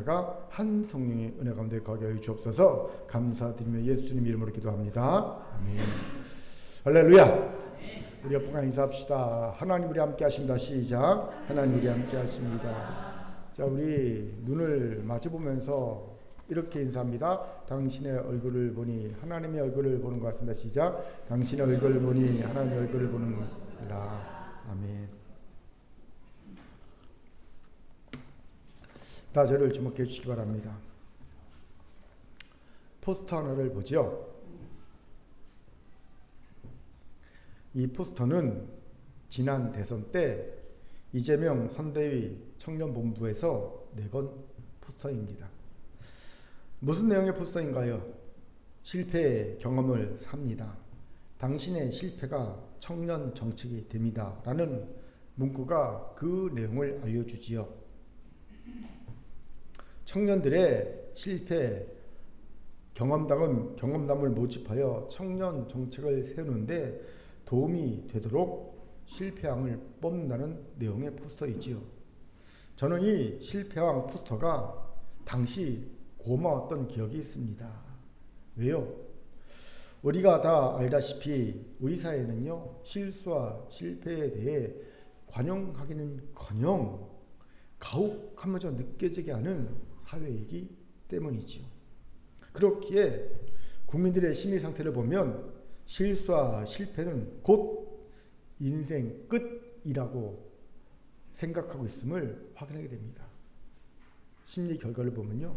하나가 한 성령의 은혜 가운데 거하게 하여 주옵소서. 감사드리며 예수님 이름으로 기도합니다. 아멘. 할렐루야. 우리 옆분과 인사합시다. 하나님 우리 함께 하십니다. 시작. 하나님 우리 함께 하십니다. 자, 우리 눈을 마주보면서 이렇게 인사합니다. 당신의 얼굴을 보니 하나님의 얼굴을 보는 것 같습니다. 시작. 당신의 얼굴을 보니 하나님의 얼굴을 보는 것이라. 아멘. 다 저를 주목해 주시기 바랍니다. 포스터 하나를 보죠. 이 포스터는 지난 대선 때 이재명 선대위 청년본부에서 내건 포스터입니다. 무슨 내용의 포스터인가요? 실패의 경험을 삽니다. 당신의 실패가 청년 정책이 됩니다. 라는 문구가 그 내용을 알려주지요. 청년들의 실패, 경험담을 모집하여 청년 정책을 세우는데 도움이 되도록 실패왕을 뽑는다는 내용의 포스터이지요. 저는 이 실패왕 포스터가 당시 고마웠던 기억이 있습니다. 왜요? 우리가 다 알다시피 우리 사회는요, 실수와 실패에 대해 관용하기는커녕 가혹하면서 느껴지게 하는 사회이기 때문이지요. 그렇기에 국민들의 심리 상태를 보면 실수와 실패는 곧 인생 끝이라고 생각하고 있음을 확인하게 됩니다. 심리 결과를 보면요,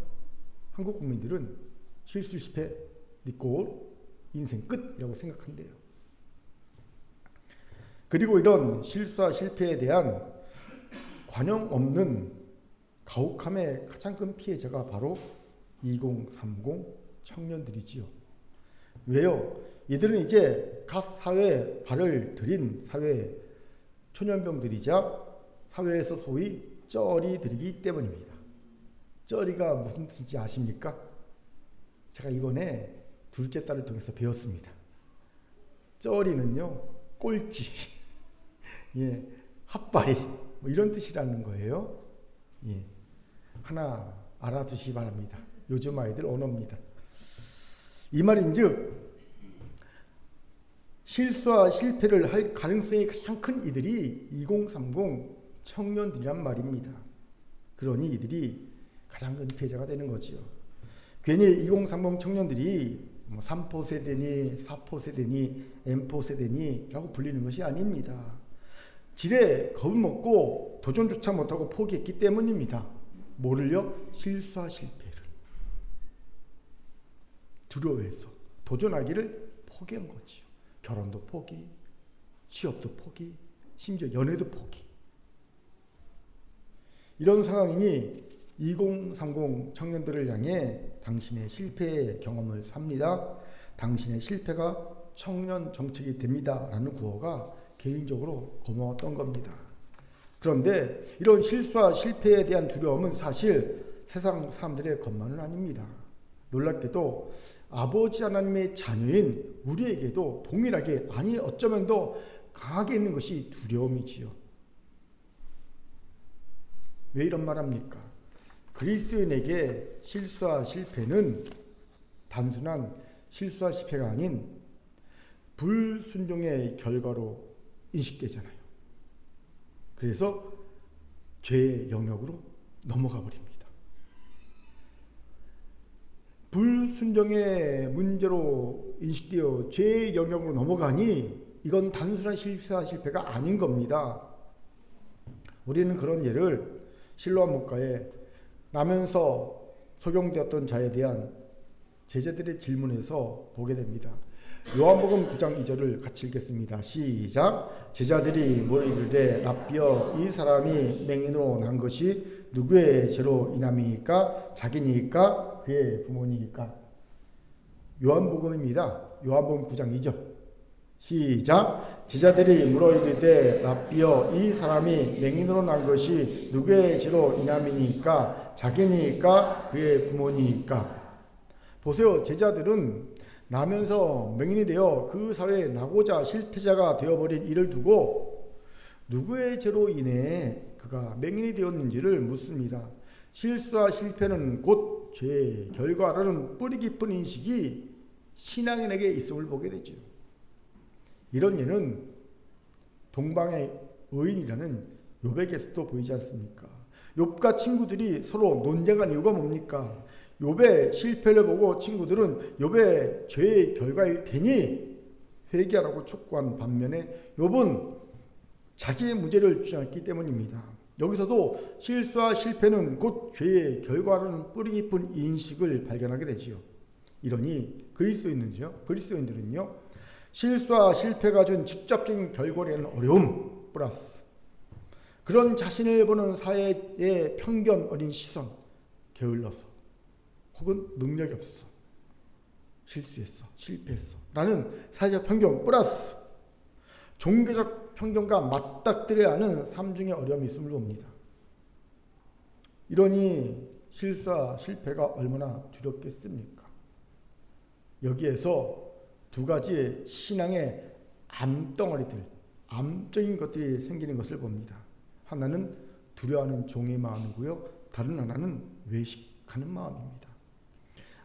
한국 국민들은 실수, 실패, 곧 인생 끝이라고 생각한대요. 그리고 이런 실수와 실패에 대한 관용 없는 가혹함의 가장 큰 피해자가 바로 2030 청년들이지요. 왜요? 이들은 이제 갓 사회에 발을 들인 사회 초년병들이자 사회에서 소위 쩌리들이기 때문입니다. 쩌리가 무슨 뜻인지 아십니까? 제가 이번에 둘째 딸을 통해서 배웠습니다. 쩌리는요, 꼴찌, 예, 핫바리, 뭐 이런 뜻이라는 거예요. 예, 하나 알아두시기 바랍니다. 요즘 아이들 언어입니다. 이 말인즉 실수와 실패를 할 가능성이 가장 큰 이들이 2030 청년들이란 말입니다. 그러니 이들이 가장 큰 피해자가 되는 거지요. 괜히 2030 청년들이 3포 세대니 4포 세대니 M포 세대니 라고 불리는 것이 아닙니다. 지레 겁먹고 도전조차 못하고 포기했기 때문입니다. 뭐를요? 실수와 실패를 두려워해서 도전하기를 포기한 거지요. 결혼도 포기, 취업도 포기, 심지어 연애도 포기. 이런 상황이니 2030 청년들을 향해 당신의 실패의 경험을 삽니다. 당신의 실패가 청년 정책이 됩니다. 라는 구호가 개인적으로 고마웠던 겁니다. 그런데 이런 실수와 실패에 대한 두려움은 사실 세상 사람들의 것만은 아닙니다. 놀랍게도 아버지 하나님의 자녀인 우리에게도 동일하게, 아니 어쩌면 더 강하게 있는 것이 두려움이지요. 왜 이런 말 합니까? 그리스도인에게 실수와 실패는 단순한 실수와 실패가 아닌 불순종의 결과로 인식되잖아요. 그래서 죄의 영역으로 넘어가 버립니다. 불순종의 문제로 인식되어 죄의 영역으로 넘어가니 이건 단순한 실수와 실패가 아닌 겁니다. 우리는 그런 예를 실로암 목가에 나면서 소경되었던 자에 대한 제자들의 질문에서 보게 됩니다. 요한복음 9장 2절을 같이 읽겠습니다. 시작. 제자들이 물으되 랍비여, 이 사람이 맹인으로 난 것이 누구의 죄로 인함이니까? 자기니까? 그의 부모니까? 요한복음입니다. 요한복음 9장 2절. 시작. 제자들이 물어 이르되 랍비여, 이 사람이 맹인으로 난 것이 누구의 죄로 인함이니까? 자기니까? 그의 부모니까? 보세요. 제자들은 나면서 맹인이 되어 그 사회에 나고자 실패자가 되어버린 이를 두고 누구의 죄로 인해 그가 맹인이 되었는지를 묻습니다. 실수와 실패는 곧 죄의 결과라는 뿌리 깊은 인식이 신앙인에게 있음을 보게 되죠. 이런 예는 동방의 의인이라는 욥에게서도 보이지 않습니까? 욥과 친구들이 서로 논쟁한 이유가 뭡니까? 욥의 실패를 보고 친구들은 욥의 죄의 결과일 테니 회개하라고 촉구한 반면에 욥은 자기의 무죄를 주장했기 때문입니다. 여기서도 실수와 실패는 곧 죄의 결과라는 뿌리 깊은 인식을 발견하게 되지요. 이러니 그리스도인들은요, 실수와 실패가 준 직접적인 결과라는 어려움 플러스 그런 자신을 보는 사회의 편견 어린 시선, 게을러서 혹은 능력이 없어, 실수했어, 실패했어 라는 사회적 편견 플러스 종교적 편견과 맞닥뜨려야 하는 삶 중에 어려움이 있음을 봅니다. 이러니 실수와 실패가 얼마나 두렵겠습니까? 여기에서 두 가지의 신앙의 암덩어리들, 암적인 것들이 생기는 것을 봅니다. 하나는 두려워하는 종의 마음이고요. 다른 하나는 외식하는 마음입니다.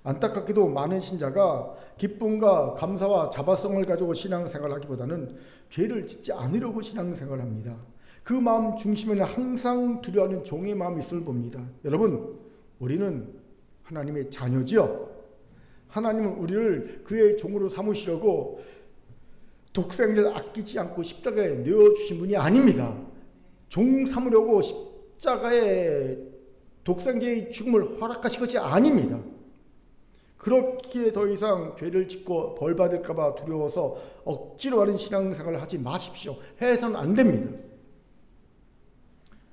안타깝게도 많은 신자가 기쁨과 감사와 자발성을 가지고 신앙생활을 하기보다는 죄를 짓지 않으려고 신앙생활을 합니다. 그 마음 중심에는 항상 두려워하는 종의 마음이 있음을 봅니다. 여러분, 우리는 하나님의 자녀지요. 하나님은 우리를 그의 종으로 삼으시려고 독생자를 아끼지 않고 십자가에 내어주신 분이 아닙니다. 종 삼으려고 십자가에 독생자의 죽음을 허락하신 것이 아닙니다. 그렇기에 더 이상 죄를 짓고 벌 받을까 봐 두려워서 억지로 하는 신앙생활을 하지 마십시오. 해서는 안 됩니다.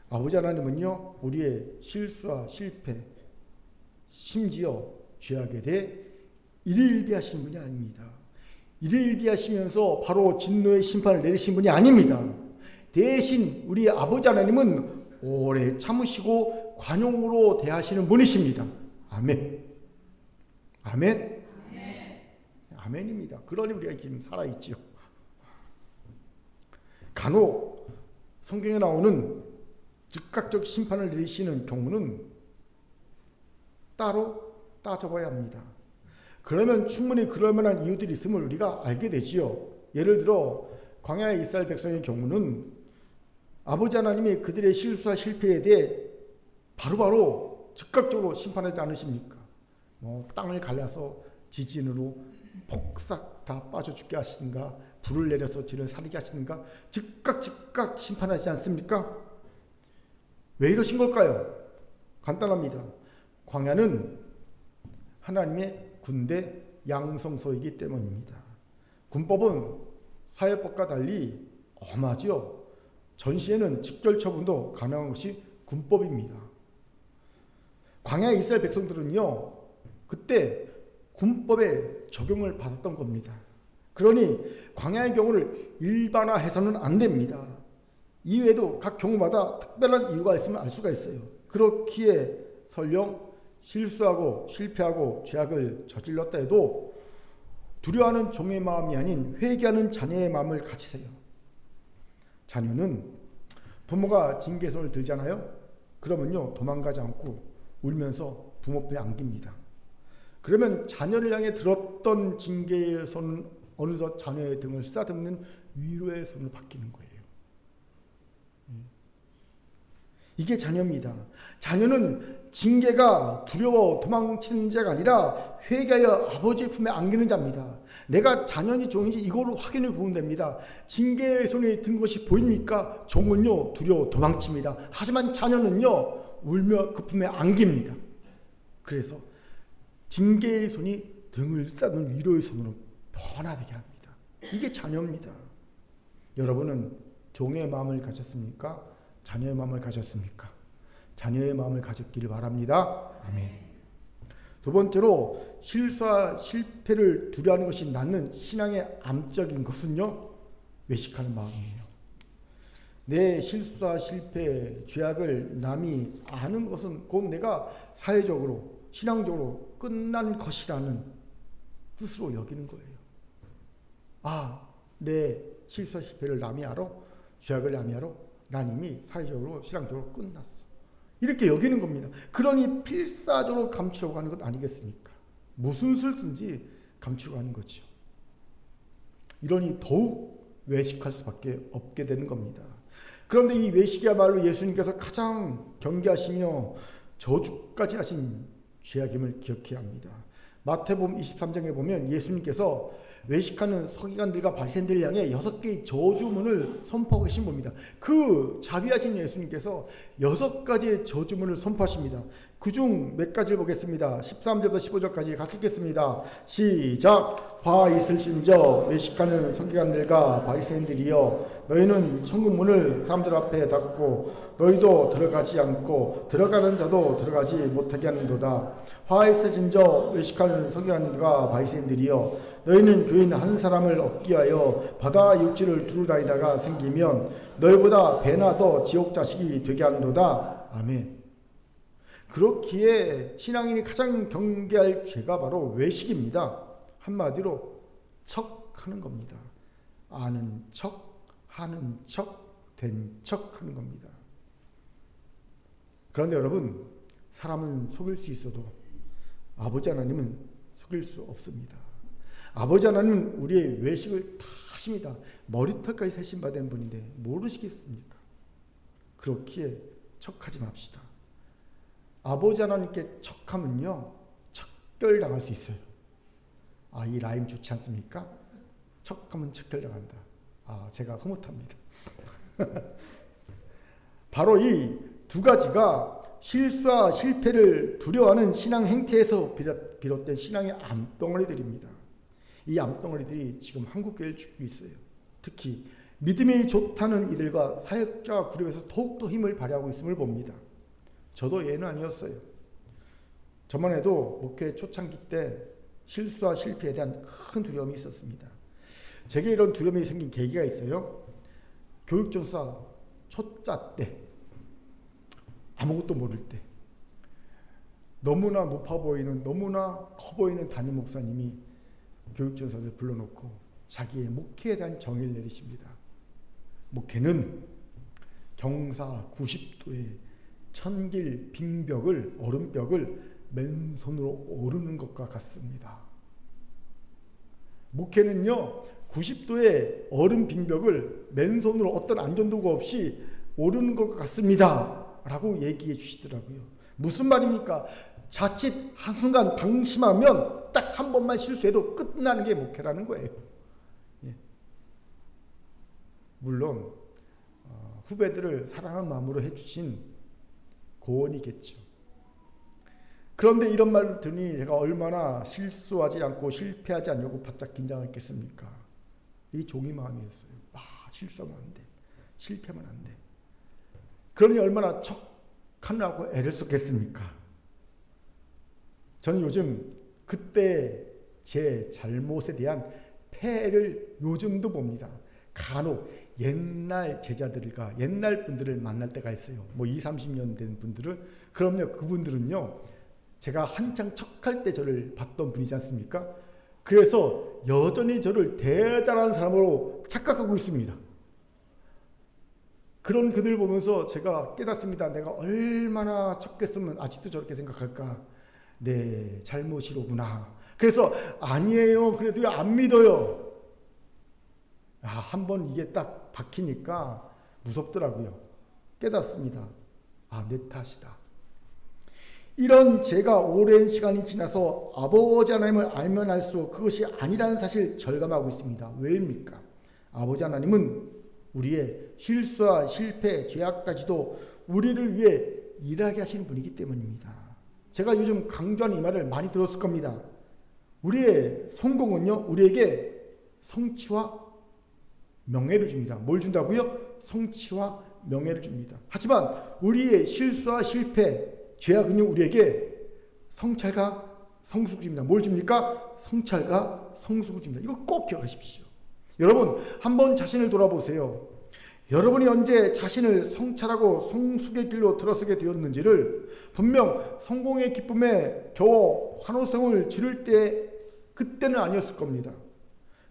아버지 하나님은요, 우리의 실수와 실패, 심지어 죄악에 대해 일일비하신 분이 아닙니다. 일일비하시면서 바로 진노의 심판을 내리신 분이 아닙니다. 대신 우리 아버지 하나님은 오래 참으시고 관용으로 대하시는 분이십니다. 아멘. 아멘. 아멘입니다. 그러니 우리가 지금 살아있죠. 간혹 성경에 나오는 즉각적 심판을 내리시는 경우는 따로 따져봐야 합니다. 그러면 충분히 그럴 만한 이유들이 있음을 우리가 알게 되지요. 예를 들어 광야의 이스라엘 백성의 경우는 아버지 하나님이 그들의 실수와 실패에 대해 바로바로 즉각적으로 심판하지 않으십니까? 땅을 갈라서 지진으로 폭삭 다 빠져 죽게 하시는가, 불을 내려서 지를 사리게 하시는가, 즉각 심판하지 않습니까? 왜 이러신 걸까요? 간단합니다. 광야는 하나님의 군대 양성소이기 때문입니다. 군법은 사회법과 달리 엄하죠. 전시에는 직결 처분도 가능한 것이 군법입니다. 광야의 이스라엘 백성들은요, 그때 군법의 적용을 받았던 겁니다. 그러니 광야의 경우를 일반화해서는 안 됩니다. 이외에도 각 경우마다 특별한 이유가 있으면 알 수가 있어요. 그렇기에 설령 실수하고 실패하고 죄악을 저질렀다 해도 두려워하는 종의 마음이 아닌 회개하는 자녀의 마음을 가지세요. 자녀는 부모가 징계의 손을 들잖아요. 그러면요, 도망가지 않고 울면서 부모 뼈에 안깁니다. 그러면 자녀를 향해 들었던 징계의 손은 어느덧 자녀의 등을 쓰다듬는 위로의 손으로 바뀌는 거예요. 이게 자녀입니다. 자녀는 징계가 두려워 도망치는 자가 아니라 회개하여 아버지의 품에 안기는 자입니다. 내가 자녀인지 종인지 이거를 확인해 보면 됩니다. 징계의 손에 든 것이 보입니까? 종은요, 두려워 도망칩니다. 하지만 자녀는요, 울며 그 품에 안깁니다. 그래서 징계의 손이 등을 싸는 위로의 손으로 변화되게 합니다. 이게 자녀입니다. 여러분은 종의 마음을 가졌습니까? 자녀의 마음을 가졌습니까? 자녀의 마음을 가졌기를 바랍니다. 아멘. 두 번째로 실수와 실패를 두려워하는 것이 낳는 신앙의 암적인 것은요, 외식하는 마음이에요. 내 실수와 실패, 죄악을 남이 아는 것은 곧 내가 사회적으로, 신앙적으로 끝난 것이라는 뜻으로 여기는 거예요. 아, 내 실수와 실패를 남이 알아? 죄악을 남이 알아? 난 이미 사회적으로, 신앙적으로 끝났어. 이렇게 여기는 겁니다. 그러니 필사적으로 감추려고 하는 것 아니겠습니까? 무슨 수를 쓴지 감추려고 하는 거죠. 이러니 더욱 외식할 수밖에 없게 되는 겁니다. 그런데 이 외식이야말로 예수님께서 가장 경계하시며 저주까지 하신 죄악임을 기억해야 합니다. 마태복음 23장에 보면 예수님께서 외식하는 서기관들과 바리새인들을 향해 6개의 저주문을 선포하고 계신 겁니다. 그 자비하신 예수님께서 6가지의 저주문을 선포하십니다. 그중 몇 가지를 보겠습니다. 13절부터 15절까지 같이 읽겠습니다. 시작. 화 있을진저 외식하는 서기관들과 바리새인들이여, 너희는 천국 문을 사람들 앞에 닫고 너희도 들어가지 않고 들어가는 자도 들어가지 못하게 하는도다. 화 있을진저 외식하는 서기관들과 바리새인들이여, 너희는 교인 한 사람을 얻기 위하여 바다 육지를 두루 다니다가 생기면 너희보다 배나 더 지옥 자식이 되게 하는도다. 아멘. 그렇기에 신앙인이 가장 경계할 죄가 바로 외식입니다. 한마디로 척하는 겁니다. 아는 척, 하는 척, 된 척 하는 겁니다. 그런데 여러분, 사람은 속일 수 있어도 아버지 하나님은 속일 수 없습니다. 아버지 하나님은 우리의 외식을 다 하십니다. 머리털까지 세심받은 분인데 모르시겠습니까? 그렇기에 척하지 맙시다. 아버지 하나님께 척하면요, 척결당할 수 있어요. 아, 이 라임 좋지 않습니까? 척하면 척결당한다. 아, 제가 흐뭇합니다. 바로 이 두 가지가 실수와 실패를 두려워하는 신앙 행태에서 비롯된 신앙의 암덩어리들입니다. 이 암덩어리들이 지금 한국교회를 죽이고 있어요. 특히 믿음이 좋다는 이들과 사역자 그룹에서 더욱더 힘을 발휘하고 있음을 봅니다. 저도 예는 아니었어요. 저만 해도 목회 초창기 때 실수와 실패에 대한 큰 두려움이 있었습니다. 제게 이런 두려움이 생긴 계기가 있어요. 교육전사 초짜 때, 아무것도 모를 때, 너무나 높아 보이는, 너무나 커 보이는 담임 목사님이 교육전사를 불러놓고 자기의 목회에 대한 정의를 내리십니다. 목회는 경사 90도의 천길 빙벽을, 얼음벽을 맨손으로 오르는 것과 같습니다. 목회는요, 90도의 얼음 빙벽을 맨손으로 어떤 안전도구 없이 오르는 것과 같습니다. 라고 얘기해 주시더라고요. 무슨 말입니까? 자칫 한순간 방심하면 딱 한 번만 실수해도 끝나는 게 목회라는 거예요. 예. 물론 후배들을 사랑하는 마음으로 해주신 고언이겠죠. 그런데 이런 말을 들으니 제가 얼마나 실수하지 않고 실패하지 않냐고 바짝 긴장했겠습니까? 이 종이 마음이었어요. 실수하면 안 돼. 실패하면 안 돼. 그러니 얼마나 척하느라고 애를 썼겠습니까? 저는 요즘 그때 제 잘못에 대한 폐해를 요즘도 봅니다. 간혹 옛날 제자들과 옛날 분들을 만날 때가 있어요. 20, 30년 된 분들을. 그럼요, 그분들은요, 제가 한창 척할 때 저를 봤던 분이지 않습니까? 그래서 여전히 저를 대단한 사람으로 착각하고 있습니다. 그런 그들 보면서 제가 깨닫습니다. 내가 얼마나 척했으면 아직도 저렇게 생각할까? 네, 잘못이로구나. 그래서 아니에요. 그래도 안 믿어요. 한번 이게 딱 박히니까 무섭더라고요. 깨닫습니다. 내 탓이다. 이런 제가 오랜 시간이 지나서 아버지 하나님을 알면 알수록 그것이 아니라는 사실 절감하고 있습니다. 왜입니까? 아버지 하나님은 우리의 실수와 실패, 죄악까지도 우리를 위해 일하게 하시는 분이기 때문입니다. 제가 요즘 강조하는 이 말을 많이 들었을 겁니다. 우리의 성공은요, 우리에게 성취와 명예를 줍니다. 뭘 준다고요? 성취와 명예를 줍니다. 하지만 우리의 실수와 실패, 죄악은요, 우리에게 성찰과 성숙을 줍니다. 뭘 줍니까? 성찰과 성숙을 줍니다. 이거 꼭 기억하십시오. 여러분, 한번 자신을 돌아보세요. 여러분이 언제 자신을 성찰하고 성숙의 길로 들어서게 되었는지를 분명 성공의 기쁨에 겨워 환호성을 지를 때 그때는 아니었을 겁니다.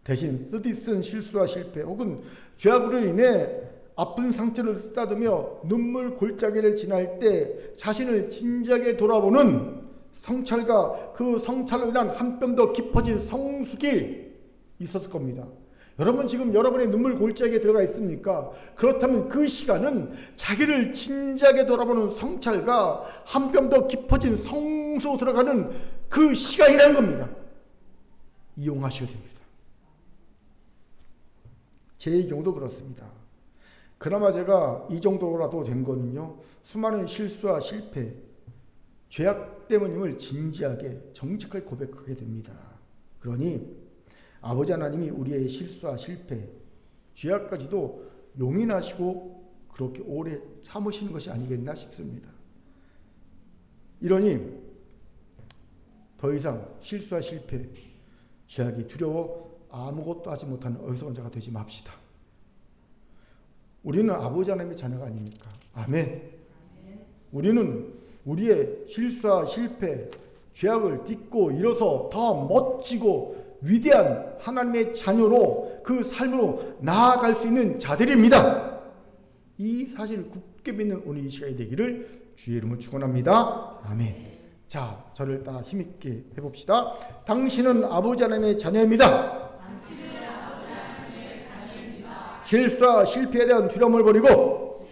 대신 쓰디쓴 실수와 실패 혹은 죄악으로 인해 아픈 상처를 쓰다듬며 눈물 골짜기를 지날 때 자신을 진지하게 돌아보는 성찰과 그 성찰로 인한 한 뼘 더 깊어진 성숙이 있었을 겁니다. 여러분 지금 여러분의 눈물 골짜기에 들어가 있습니까? 그렇다면 그 시간은 자기를 진지하게 돌아보는 성찰과 한 뼘 더 깊어진 성수로 들어가는 그 시간이라는 겁니다. 이용하셔야 됩니다. 제 경우도 그렇습니다. 그나마 제가 이 정도라도 된 거는요, 수많은 실수와 실패, 죄악 때문임을 진지하게 정직하게 고백하게 됩니다. 그러니 아버지 하나님이 우리의 실수와 실패, 죄악까지도 용인하시고 그렇게 오래 참으시는 것이 아니겠나 싶습니다. 이러니 더 이상 실수와 실패, 죄악이 두려워 아무것도 하지 못하는 어리석은 자가 되지 맙시다. 우리는 아버지 하나님의 자녀가 아닙니까? 아멘. 우리는 우리의 실수와 실패, 죄악을 딛고 일어서 더 멋지고 위대한 하나님의 자녀로 그 삶으로 나아갈 수 있는 자들입니다. 이 사실을 굳게 믿는 오늘 이 시간이 되기를 주의 이름으로 축원합니다. 아멘. 자, 저를 따라 힘있게 해봅시다. 당신은 아버지 하나님의 자녀입니다. 실수와 실패에 대한 두려움을 버리고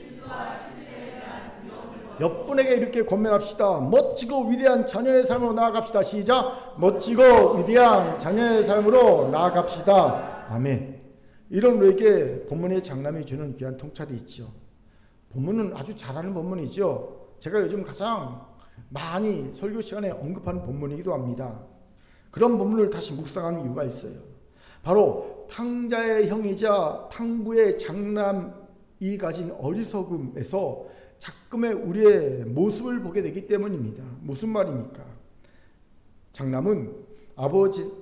옆 분에게 이렇게 권면합시다. 멋지고 위대한 자녀의 삶으로 나아갑시다. 시작. 멋지고 위대한 자녀의 삶으로 나아갑시다. 아멘. 이런 우리에게 본문의 장남이 주는 귀한 통찰이 있죠. 본문은 아주 잘하는 본문이죠. 제가 요즘 가장 많이 설교 시간에 언급하는 본문이기도 합니다. 그런 본문을 다시 묵상하는 이유가 있어요. 바로 탕자의 형이자 탕부의 장남이 가진 어리석음에서 자꾸의 우리의 모습을 보게 되기 때문입니다. 무슨 말입니까? 장남은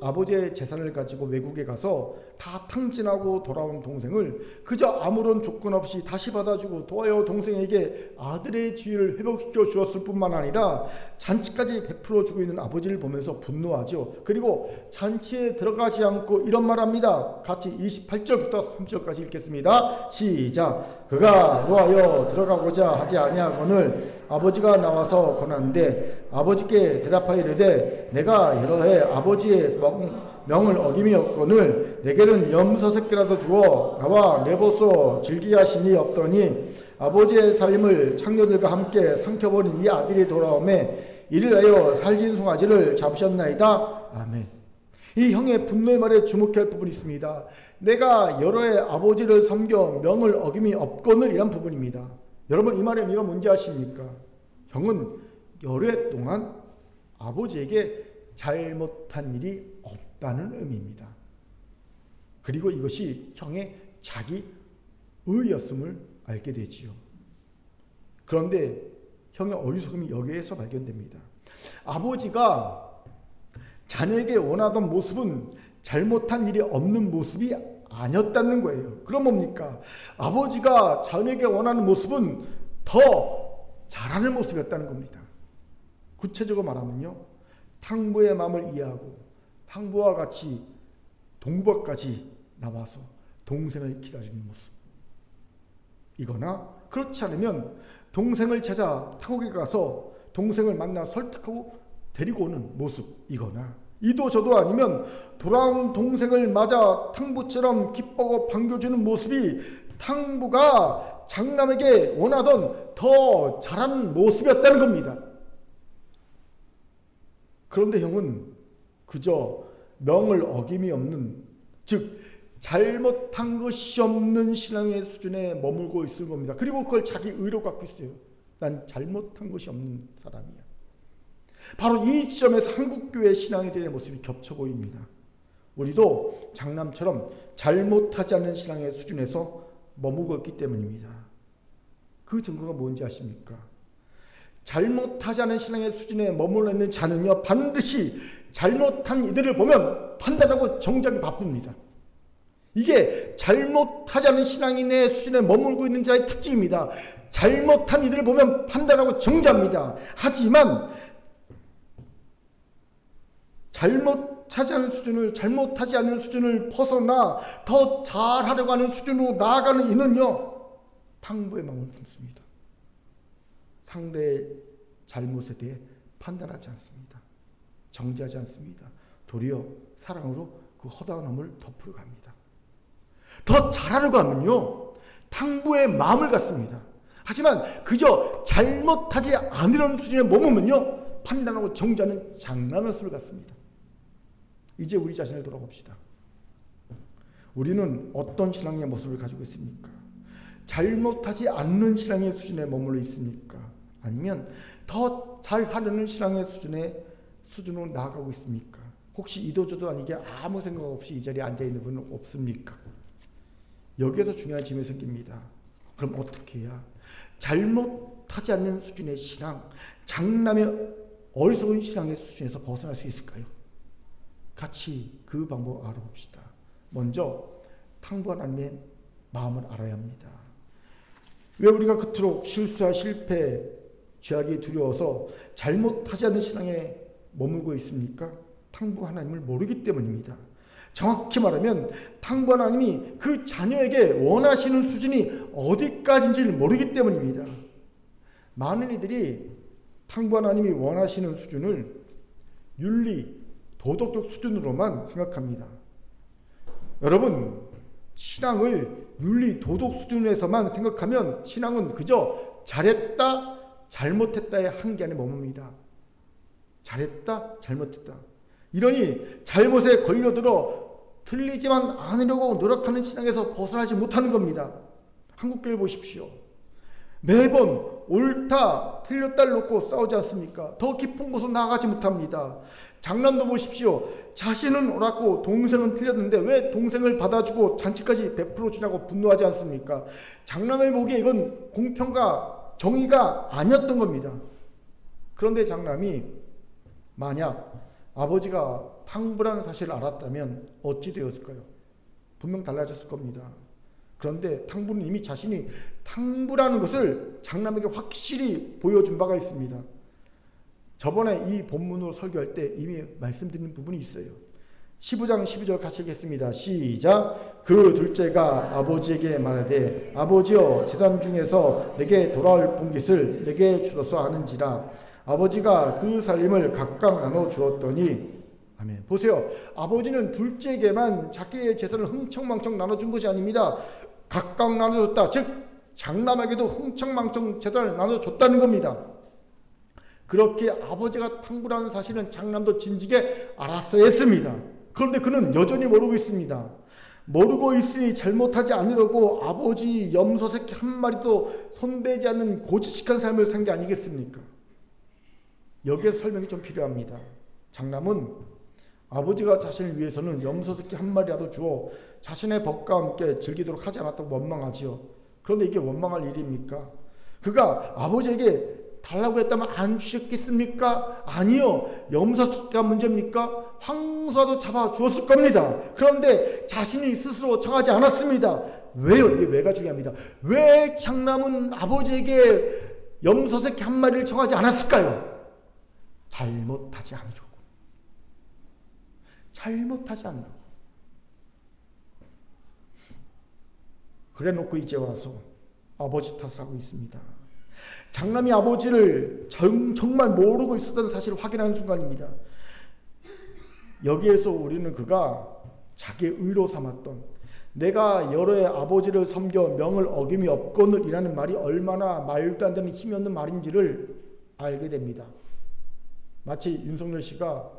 아버지의 재산을 가지고 외국에 가서 다 탕진하고 돌아온 동생을 그저 아무런 조건 없이 다시 받아주고 도와여 동생에게 아들의 지위를 회복시켜 주었을 뿐만 아니라 잔치까지 베풀어 주고 있는 아버지를 보면서 분노하죠. 그리고 잔치에 들어가지 않고 이런 말합니다. 같이 28절부터 3절까지 읽겠습니다. 시작. 그가 노하여 들어가고자 하지 아니하거늘 아버지가 나와서 권하는데 아버지께 대답하여 이르되 내가 여러해 아버지의 명을 어김이 없거늘 내게는 염소 새끼라도 주어 나와 내보소 즐기게 하심이 없더니 아버지의 살림을 창녀들과 함께 삼켜버린 이 아들이 돌아오매 이를 하여 살진 송아지를 잡으셨나이다. 아멘. 이 형의 분노의 말에 주목할 부분이 있습니다. 내가 여러 해 아버지를 섬겨 명을 어김이 없거늘 이란 부분입니다. 여러분 이 말의 의미가 뭔지 아십니까? 형은 여러 해 동안 아버지에게 잘못한 일이 없다는 의미입니다. 그리고 이것이 형의 자기 의였음을 알게 되지요. 그런데 형의 어리석음이 여기에서 발견됩니다. 아버지가 자녀에게 원하던 모습은 잘못한 일이 없는 모습이 아니었다는 거예요. 그럼 뭡니까? 아버지가 자녀에게 원하는 모습은 더 잘하는 모습이었다는 겁니다. 구체적으로 말하면요, 탕부의 마음을 이해하고 탕부와 같이 동부까지 나와서 동생을 기다리는 모습, 이거나 그렇지 않으면 동생을 찾아 타국에 가서 동생을 만나 설득하고 데리고 오는 모습, 이거나 이도 저도 아니면 돌아온 동생을 맞아 탕부처럼 기뻐하고 반겨주는 모습이 탕부가 장남에게 원하던 더 잘하는 모습이었다는 겁니다. 그런데 형은 그저 명을 어김이 없는, 즉 잘못한 것이 없는 신앙의 수준에 머물고 있을 겁니다. 그리고 그걸 자기 의로 갖고 있어요. 난 잘못한 것이 없는 사람이야. 바로 이 지점에서 한국교회 신앙인들의 모습이 겹쳐 보입니다. 우리도 장남처럼 잘못하지 않는 신앙의 수준에서 머물고 있기 때문입니다. 그 증거가 뭔지 아십니까? 잘못하지 않은 신앙의 수준에 머물러 있는 자는요, 반드시 잘못한 이들을 보면 판단하고 정죄하기 바쁩니다. 이게 잘못하지 않은 신앙인의 수준에 머물고 있는 자의 특징입니다. 잘못한 이들을 보면 판단하고 정죄합니다. 하지만 잘못하지 않는 수준을 벗어나 더 잘하려고 하는 수준으로 나아가는 이는요, 탕부의 마음을 품습니다. 상대의 잘못에 대해 판단하지 않습니다. 정죄하지 않습니다. 도리어 사랑으로 그 허다한 험을 덮으러 갑니다. 더 잘하려고 하면요, 탕부의 마음을 갖습니다. 하지만 그저 잘못하지 않으려는 수준에 머무면요, 판단하고 정죄하는 장남의 수를 갖습니다. 이제 우리 자신을 돌아봅시다. 우리는 어떤 신앙의 모습을 가지고 있습니까? 잘못하지 않는 신앙의 수준에 머물러 있습니까? 아니면 더 잘하려는 신앙의 수준으로 나아가고 있습니까? 혹시 이도저도 아니게 아무 생각 없이 이 자리에 앉아있는 분은 없습니까? 여기에서 중요한 질문이 생깁니다. 그럼 어떻게 해야 잘못하지 않는 수준의 신앙, 장남의 어리석은 신앙의 수준에서 벗어날 수 있을까요? 같이 그 방법을 알아봅시다. 먼저 탕부한 하나님의 마음을 알아야 합니다. 왜 우리가 그토록 실수와 실패, 죄악이 두려워서 잘못하지 않는 신앙에 머물고 있습니까? 탕부 하나님을 모르기 때문입니다. 정확히 말하면 탕부 하나님이 그 자녀에게 원하시는 수준이 어디까지인지를 모르기 때문입니다. 많은 이들이 탕부 하나님이 원하시는 수준을 윤리, 도덕적 수준으로만 생각합니다. 여러분, 신앙을 윤리, 도덕 수준에서만 생각하면 신앙은 그저 잘했다, 잘못했다의 한계 안에 머뭅니다. 잘했다, 잘못했다. 이러니 잘못에 걸려들어 틀리지만 않으려고 노력하는 신앙에서 벗어나지 못하는 겁니다. 한국교회 보십시오. 매번 옳다, 틀렸다를 놓고 싸우지 않습니까? 더 깊은 곳으로 나아가지 못합니다. 장남도 보십시오. 자신은 옳았고 동생은 틀렸는데 왜 동생을 받아주고 잔치까지 베풀어 주냐고 분노하지 않습니까? 장남의 보기에 이건 공평과 정의가 아니었던 겁니다. 그런데 장남이 만약 아버지가 탕부라는 사실을 알았다면 어찌 되었을까요? 분명 달라졌을 겁니다. 그런데 탕부는 이미 자신이 탕부라는 것을 장남에게 확실히 보여준 바가 있습니다. 저번에 이 본문으로 설교할 때 이미 말씀드린 부분이 있어요. 15장 12절 같이 읽겠습니다. 시작. 그 둘째가 아버지에게 말하되 아버지여 재산 중에서 내게 돌아올 분깃을 내게 주소서 하는지라. 아버지가 그 살림을 각각 나눠 주었더니 아멘. 보세요. 아버지는 둘째에게만 자기의 재산을 흥청망청 나눠준 것이 아닙니다. 각각 나눠줬다. 즉 장남에게도 흥청망청 재산을 나눠줬다는 겁니다. 그렇게 아버지가 탕부라는 사실은 장남도 진즉에 알았어야 했습니다. 그런데 그는 여전히 모르고 있습니다. 모르고 있으니 잘못하지 않으려고 아버지 염소새끼 한 마리도 손대지 않는 고지식한 삶을 산 게 아니겠습니까? 여기에서 설명이 좀 필요합니다. 장남은 아버지가 자신을 위해서는 염소새끼 한 마리라도 주어 자신의 법과 함께 즐기도록 하지 않았다고 원망하지요. 그런데 이게 원망할 일입니까? 그가 아버지에게 달라고 했다면 안 주셨겠습니까? 아니요. 염소새끼가 문제입니까? 황소라도 잡아 주었을 겁니다. 그런데 자신이 스스로 정하지 않았습니다. 왜요? 이게 왜가 중요합니다. 왜 장남은 아버지에게 염소새끼 한 마리를 정하지 않았을까요? 잘못하지 않으려고. 잘못하지 않으려고. 그래 놓고 이제 와서 아버지 탓을 하고 있습니다. 장남이 아버지를 정말 모르고 있었다는 사실을 확인하는 순간입니다. 여기에서 우리는 그가 자기의 의로 삼았던 내가 여러의 아버지를 섬겨 명을 어김이 없거늘 이라는 말이 얼마나 말도 안 되는 힘이 없는 말인지를 알게 됩니다. 마치 윤석열 씨가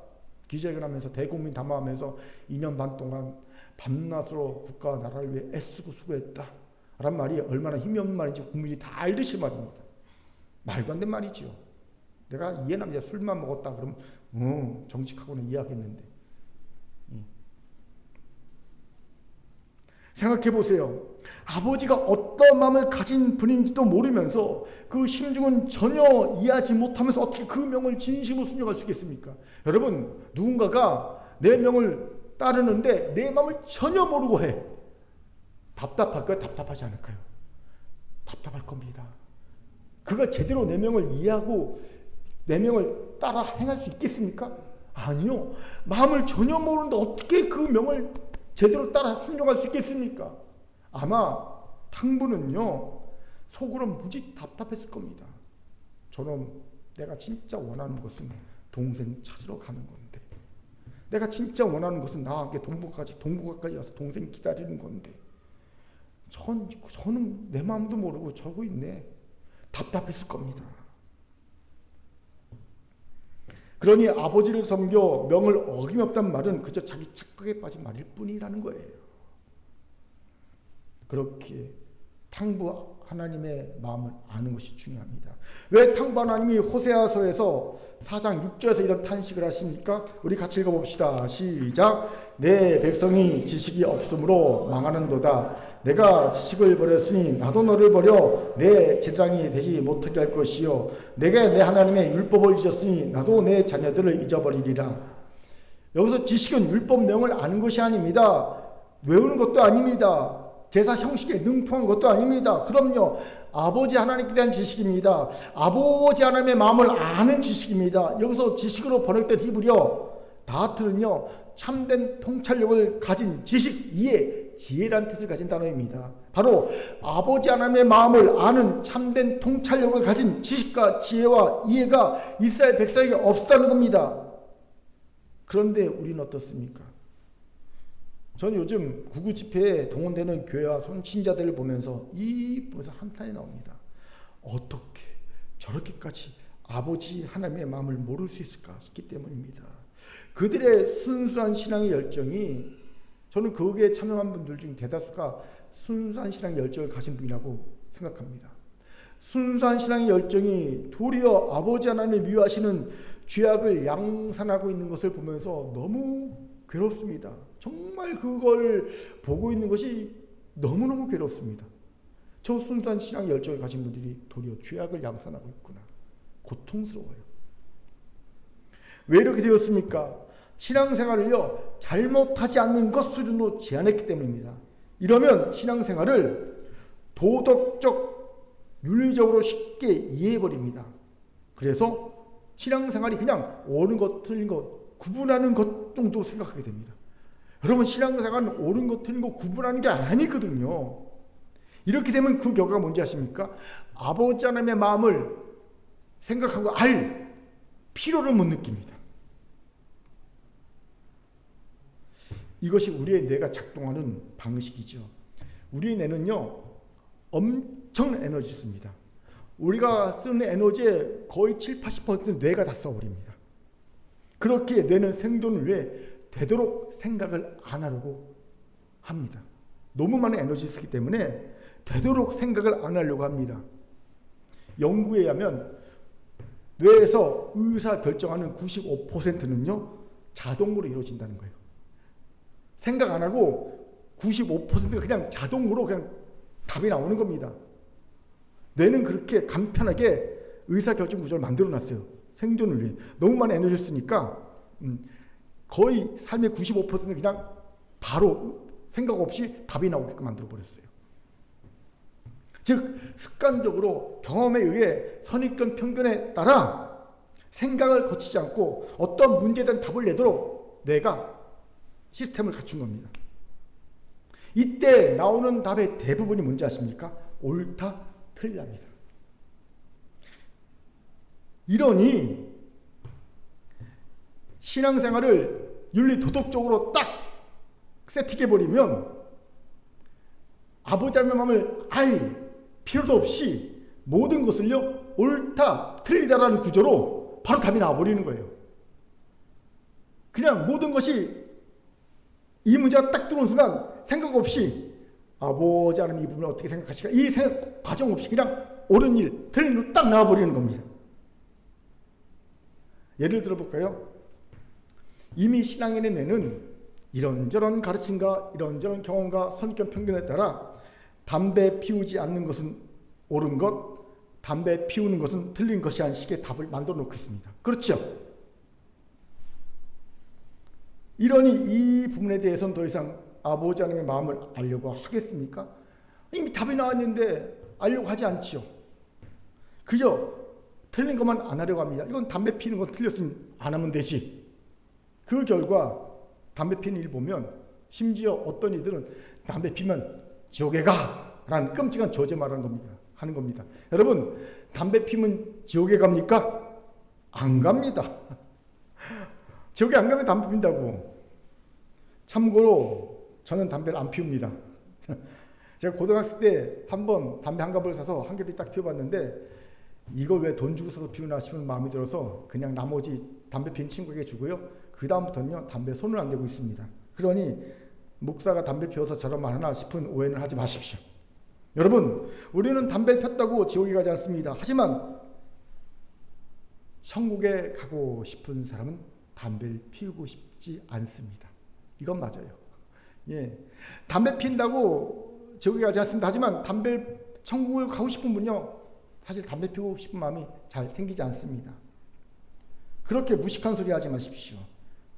기자회견하면서 대국민 담화하면서 2년 반 동안 밤낮으로 국가와 나라를 위해 애쓰고 수고했다 라는 말이 얼마나 힘이 없는 말인지 국민이 다 알듯이 말입니다. 말도 안 되는 말이죠. 내가 이해는 합니다. 술만 먹었다 그러면 정직하고는 이해하겠는데. 생각해 보세요. 아버지가 어떤 마음을 가진 분인지도 모르면서 그 심중은 전혀 이해하지 못하면서 어떻게 그 명을 진심으로 순종할 수 있겠습니까? 여러분, 누군가가 내 명을 따르는데 내 마음을 전혀 모르고 해. 답답할까요? 답답하지 않을까요? 답답할 겁니다. 그가 제대로 내 명을 이해하고 내 명을 따라 행할 수 있겠습니까? 아니요. 마음을 전혀 모르는데 어떻게 그 명을 제대로 따라 순종할 수 있겠습니까? 아마 탕부는요, 속으로는 무지 답답했을 겁니다. 저놈, 내가 진짜 원하는 것은 동생 찾으러 가는 건데, 내가 진짜 원하는 것은 나와 함께 동북아까지 와서 동생 기다리는 건데, 저는 내 마음도 모르고 저러고 있네. 답답했을 겁니다. 그러니 아버지를 섬겨 명을 어김없단 말은 그저 자기 착각에 빠진 말일 뿐이라는 거예요. 그렇게 탕부 하나님의 마음을 아는 것이 중요합니다. 왜 탕부 하나님이 호세아서에서 4장 6절에서 이런 탄식을 하십니까? 우리 같이 읽어봅시다. 시작. 내 백성이 지식이 없으므로 망하는도다. 내가 지식을 버렸으니 나도 너를 버려 내 제장이 되지 못하게 할 것이요, 내게 내 하나님의 율법을 잊었으니 나도 내 자녀들을 잊어버리리라. 여기서 지식은 율법 내용을 아는 것이 아닙니다. 외우는 것도 아닙니다. 제사 형식에 능통한 것도 아닙니다. 그럼요, 아버지 하나님께 대한 지식입니다. 아버지 하나님의 마음을 아는 지식입니다. 여기서 지식으로 번역된 히브리어 다하트는요, 참된 통찰력을 가진 지식, 이해, 지혜라는 뜻을 가진 단어입니다. 바로 아버지 하나님의 마음을 아는 참된 통찰력을 가진 지식과 지혜와 이해가 이스라엘 백성에게 없다는 겁니다. 그런데 우리는 어떻습니까? 저는 요즘 구구 집회에 동원되는 교회와 선신자들을 보면서 보면서 한탄이 나옵니다. 어떻게 저렇게까지 아버지 하나님의 마음을 모를 수 있을까 싶기 때문입니다. 그들의 순수한 신앙의 열정이, 저는 거기에 참여한 분들 중 대다수가 순수한 신앙의 열정을 가진 분이라고 생각합니다. 순수한 신앙의 열정이 도리어 아버지 하나님이 미워하시는 죄악을 양산하고 있는 것을 보면서 너무 괴롭습니다. 정말 그걸 보고 있는 것이 너무너무 괴롭습니다. 저 순수한 신앙의 열정을 가진 분들이 도리어 죄악을 양산하고 있구나. 고통스러워요. 왜 이렇게 되었습니까? 신앙생활을요, 잘못하지 않는 것 수준으로 제한했기 때문입니다. 이러면 신앙생활을 도덕적, 윤리적으로 쉽게 이해해버립니다. 그래서 신앙생활이 그냥 옳은 것, 틀린 것, 구분하는 것 정도로 생각하게 됩니다. 여러분, 신앙생활은 옳은 것, 틀린 것 구분하는 게 아니거든요. 이렇게 되면 그 결과가 뭔지 아십니까? 아버지 하나님의 마음을 생각하고 알 필요를 못 느낍니다. 이것이 우리의 뇌가 작동하는 방식이죠. 우리의 뇌는요, 엄청난 에너지 씁니다. 우리가 쓰는 에너지의 거의 7, 80%는 뇌가 다 써버립니다. 그렇게 뇌는 생존을 위해 되도록 생각을 안 하려고 합니다. 너무 많은 에너지 쓰기 때문에 되도록 생각을 안 하려고 합니다. 연구에 의하면 뇌에서 의사 결정하는 95%는요 자동으로 이루어진다는 거예요. 생각 안 하고 95%가 그냥 자동으로 그냥 답이 나오는 겁니다. 뇌는 그렇게 간편하게 의사결정 구조를 만들어 놨어요. 생존을 위해. 너무 많은 에너지를 쓰니까 거의 삶의 95%는 그냥 바로 생각 없이 답이 나오게끔 만들어 버렸어요. 즉 습관적으로 경험에 의해 선입견 편견에 따라 생각을 거치지 않고 어떤 문제에 대한 답을 내도록 뇌가 시스템을 갖춘 겁니다. 이때 나오는 답의 대부분이 뭔지 아십니까? 옳다, 틀리답니다. 이러니 신앙생활을 윤리 도덕적으로 딱 세팅해버리면 아버지 하나님의 마음을 알 필요도 없이 모든 것을요 옳다, 틀리다라는 구조로 바로 답이 나와버리는 거예요. 그냥 모든 것이 이 문제가 딱 들어온 순간 생각 없이 아버지 하나님 이 부분을 어떻게 생각하실까, 이 생각 과정 없이 그냥 옳은 일, 틀린 일 딱 나와버리는 겁니다. 예를 들어볼까요? 이미 신앙인의 뇌는 이런저런 가르침과 이런저런 경험과 선입견 편견에 따라 담배 피우지 않는 것은 옳은 것, 담배 피우는 것은 틀린 것이 한 식의 답을 만들어 놓고 있습니다. 그렇죠? 이러니 이 부분에 대해서는 더 이상 아버지 하나님의 마음을 알려고 하겠습니까? 이미 답이 나왔는데 알려고 하지 않지요. 그저 틀린 것만 안 하려고 합니다. 이건 담배 피우는 건 틀렸으면 안 하면 되지. 그 결과 담배 피우는 일 보면 심지어 어떤 이들은 담배 피면 지옥에 가! 라는 끔찍한 저주 말하는 겁니다. 하는 겁니다. 여러분, 담배 피면 지옥에 갑니까? 안 갑니다. 지옥에 안 가면 담배 핀다고. 참고로 저는 담배를 안 피웁니다. 제가 고등학생 때 한번 담배 한 갑을 사서 한 겹이 딱 피워봤는데 이걸 왜 돈 주고 사서 피우나 싶은 마음이 들어서 그냥 나머지 담배 핀 친구에게 주고요. 그 다음부터는요 담배 손을 안 대고 있습니다. 그러니 목사가 담배 피워서 저런 말 하나 싶은 오해는 하지 마십시오. 여러분, 우리는 담배를 폈다고 지옥에 가지 않습니다. 하지만 천국에 가고 싶은 사람은 담배를 피우고 싶지 않습니다. 이건 맞아요. 예, 담배 핀다고 지옥에 가지 않습니다. 하지만 천국을 가고 싶은 분요, 사실 담배 피우고 싶은 마음이 잘 생기지 않습니다. 그렇게 무식한 소리 하지 마십시오.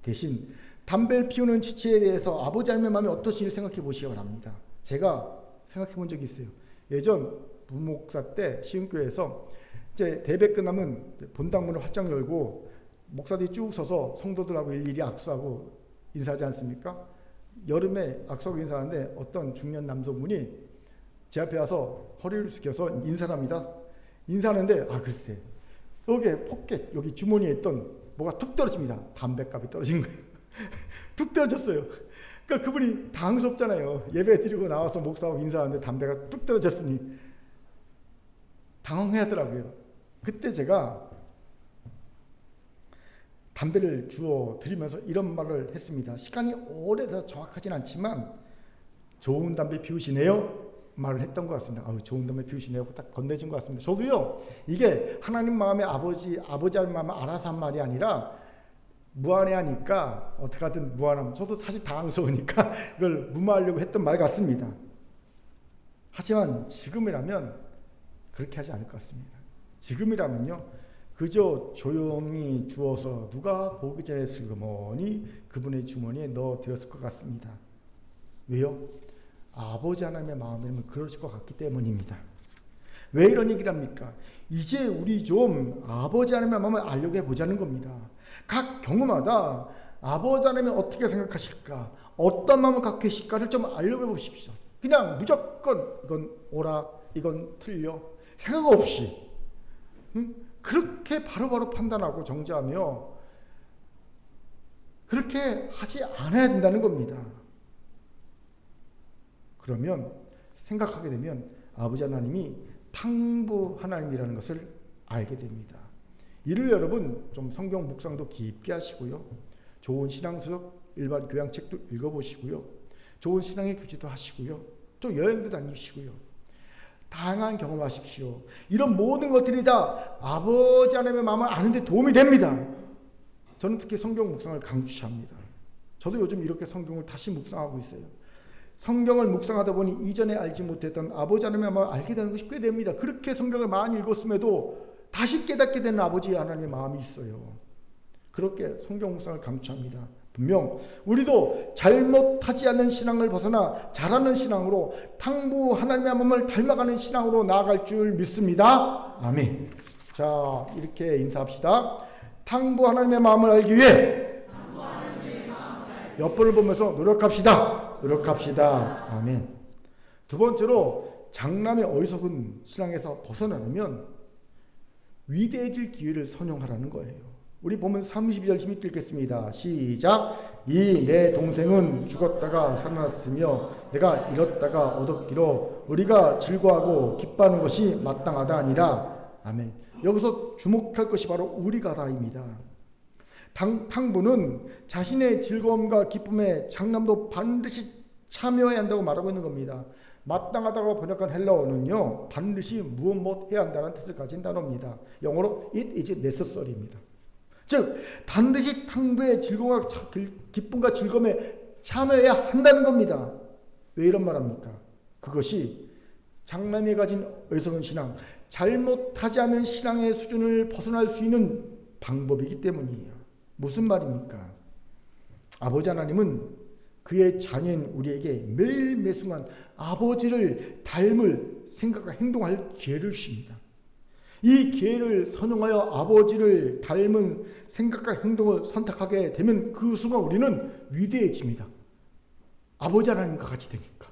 대신 담배를 피우는 지체에 대해서 아버지 하나님의 마음이 어떠신지 생각해 보시기 바랍니다. 제가 생각해 본 적이 있어요. 예전 부목사 때 시흥교회에서 이제 대배 끝나면 본당문을 활짝 열고 목사들이 쭉 서서 성도들하고 일일이 악수하고 인사하지 않습니까? 여름에 악수하고 인사하는데 어떤 중년 남성분이 제 앞에 와서 허리를 숙여서 인사를 합니다. 인사하는데 글쎄 여기 포켓 여기 주머니에 있던 뭐가 툭 떨어집니다. 담배값이 떨어진 거예요. 툭 떨어졌어요. 그러니까 그분이 당황스럽잖아요. 예배 드리고 나와서 목사하고 인사하는데 담배가 뚝 떨어졌으니 당황해하더라고요. 그때 제가 담배를 주워 드리면서 이런 말을 했습니다. 시간이 오래돼서 정확하진 않지만 좋은 담배 피우시네요 말을 했던 것 같습니다. 좋은 담배 피우시네요 딱 건네준 것 같습니다. 저도요 이게 하나님 마음의 아버지 하나님 마음을 알아서 한 말이 아니라 무안해하니까 어떻게 하든 무안하면 저도 사실 당황스러우니까 이걸 무마하려고 했던 말 같습니다. 하지만 지금이라면 그렇게 하지 않을 것 같습니다. 지금이라면요 그저 조용히 주어서 누가 보기 전에 슬그머니 그분의 주머니에 넣어드렸을 것 같습니다. 왜요? 아버지 하나님의 마음이면 그러실 것 같기 때문입니다. 왜 이런 얘기를 합니까? 이제 우리 좀 아버지 하나님의 마음을 알려고 해보자는 겁니다. 각 경우마다 아버지 하나님이 어떻게 생각하실까, 어떤 마음을 갖고 계실까를 좀 알려고 해보십시오. 그냥 무조건 이건 옳아, 이건 틀려 생각 없이 그렇게 바로바로 판단하고 정죄하며 그렇게 하지 않아야 된다는 겁니다. 그러면 생각하게 되면 아버지 하나님이 탕부 하나님이라는 것을 알게 됩니다. 이를 여러분 좀 성경 묵상도 깊게 하시고요. 좋은 신앙서적 일반 교양책도 읽어보시고요. 좋은 신앙의 교제도 하시고요. 또 여행도 다니시고요. 다양한 경험하십시오. 이런 모든 것들이 다 아버지 하나님의 마음을 아는 데 도움이 됩니다. 저는 특히 성경 묵상을 강추합니다. 저도 요즘 이렇게 성경을 다시 묵상하고 있어요. 성경을 묵상하다 보니 이전에 알지 못했던 아버지 하나님의 마음을 알게 되는 것이 꽤 됩니다. 그렇게 성경을 많이 읽었음에도 다시 깨닫게 되는 아버지 하나님의 마음이 있어요. 그렇게 성경 묵상을 강추합니다. 분명 우리도 잘못하지 않는 신앙을 벗어나 잘하는 신앙으로 탕부 하나님의 마음을 닮아가는 신앙으로 나아갈 줄 믿습니다. 아멘. 자, 이렇게 인사합시다. 탕부 하나님의 마음을 알기 위해 옆분을 보면서 노력합시다. 아멘. 두 번째로 장남의 어리석은 신앙에서 벗어나려면 위대해질 기회를 선용하라는 거예요. 우리 보면 32절 힘있게 읽겠습니다. 시작. 이 내 동생은 죽었다가 살아났으며 내가 잃었다가 얻었기로 우리가 즐거워하고 기뻐하는 것이 마땅하다 아니라. 아멘. 여기서 주목할 것이 바로 우리가다입니다. 탕부는 자신의 즐거움과 기쁨에 장남도 반드시 참여해야 한다고 말하고 있는 겁니다. 마땅하다고 번역한 헬라어는요 반드시 무엇 해야 한다는 뜻을 가진 단어입니다. 영어로 it is necessary입니다. 즉 반드시 탕부의 즐거움과 기쁨과 즐거움에 참여해야 한다는 겁니다. 왜 이런 말합니까? 그것이 장남이 가진 어리석은 신앙, 잘못하지 않은 신앙의 수준을 벗어날 수 있는 방법이기 때문이에요. 무슨 말입니까? 아버지 하나님은 그의 자녀인 우리에게 매일 매순간 아버지를 닮을 생각과 행동할 기회를 주십니다. 이 기회를 선용하여 아버지를 닮은 생각과 행동을 선택하게 되면 그 순간 우리는 위대해집니다. 아버지 하나님과 같이 되니까.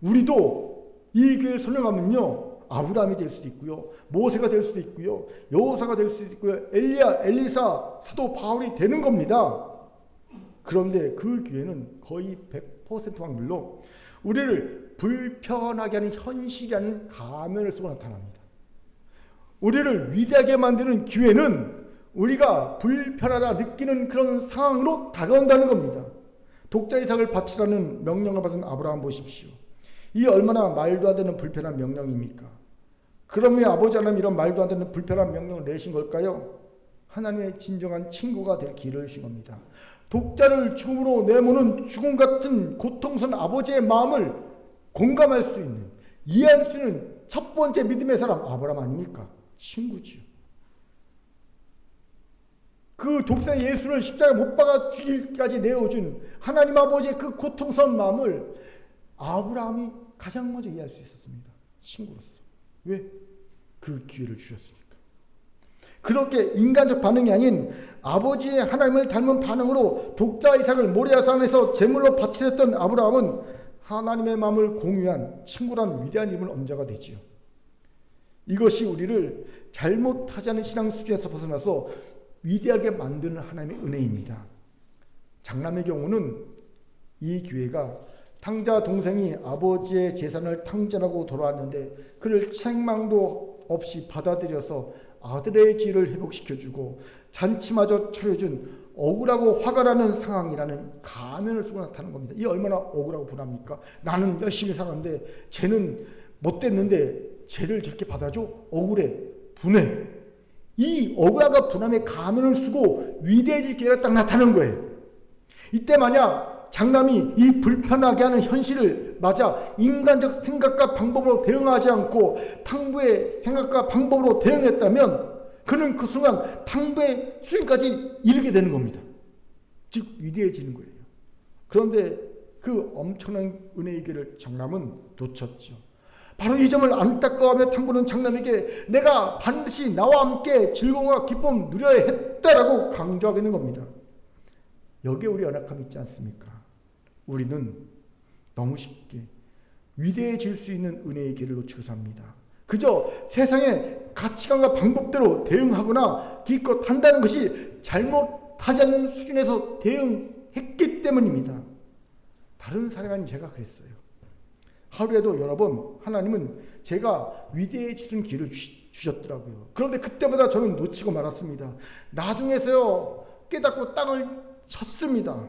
우리도 이 기회를 선용하면요 아브라함이 될 수도 있고요, 모세가 될 수도 있고요, 여호사가 될 수도 있고요, 엘리야, 엘리사, 사도 바울이 되는 겁니다. 그런데 그 기회는 거의 100% 확률로 우리를 불편하게 하는 현실이라는 가면을 쓰고 나타납니다. 우리를 위대하게 만드는 기회는 우리가 불편하다 느끼는 그런 상황으로 다가온다는 겁니다. 독자 이삭을 바치라는 명령을 받은 아브라함 보십시오. 이 얼마나 말도 안 되는 불편한 명령입니까? 그럼 왜 아버지 하나님 이런 말도 안 되는 불편한 명령을 내신 걸까요? 하나님의 진정한 친구가 될 길을 주신 겁니다. 독자를 죽음으로 내모는 죽음 같은 고통스러운 아버지의 마음을 공감할 수 있는, 이해할 수 있는 첫 번째 믿음의 사람 아브라함 아닙니까? 친구지요. 그 독생 예수를 십자가에 못 박아 죽일까지 내어준 하나님 아버지의 그 고통스러운 마음을 아브라함이 가장 먼저 이해할 수 있었습니다. 친구로서. 왜? 그 기회를 주셨으니까. 그렇게 인간적 반응이 아닌 아버지의 하나님을 닮은 반응으로 독자 이삭을 모리아산에서 제물로 바치랬던 아브라함은 하나님의 마음을 공유한 친구란 위대한 이름을 얻은 자가 되지요. 이것이 우리를 잘못하지 않은 신앙 수준에서 벗어나서 위대하게 만드는 하나님의 은혜입니다. 장남의 경우는 이 기회가 탕자 동생이 아버지의 재산을 탕진하고 돌아왔는데 그를 책망도 없이 받아들여서 아들의 지위를 회복시켜주고 잔치마저 차려준 억울하고 화가 나는 상황이라는 가면을 쓰고 나타나는 겁니다. 이 얼마나 억울하고 분합니까? 나는 열심히 살았는데 쟤는 못됐는데 쟤를 저렇게 받아줘? 억울해, 분해. 이 억울함과 분함의 가면을 쓰고 위대해질 기회가 딱 나타나는 거예요. 이때 만약 장남이 이 불편하게 하는 현실을 맞아 인간적 생각과 방법으로 대응하지 않고 탕부의 생각과 방법으로 대응했다면 그는 그 순간 탕부의 수준까지 이르게 되는 겁니다. 즉 위대해지는 거예요. 그런데 그 엄청난 은혜의 기회를 장남은 놓쳤죠. 바로 이 점을 안타까워하며 탕부는 장남에게 내가 반드시 나와 함께 즐거움과 기쁨 누려야 했다라고 강조하고 있는 겁니다. 여기에 우리 연약함이 있지 않습니까? 우리는 너무 쉽게 위대해질 수 있는 은혜의 길을 놓치고 삽니다. 그저 세상의 가치관과 방법대로 대응하거나 기껏 한다는 것이 잘못하지 않는 수준에서 대응했기 때문입니다. 다른 사람 아닌 제가 그랬어요. 하루에도 여러 번 하나님은 제가 위대해지는 길을 주셨더라고요. 그런데 그때마다 저는 놓치고 말았습니다. 나중에서요 깨닫고 땅을 쳤습니다.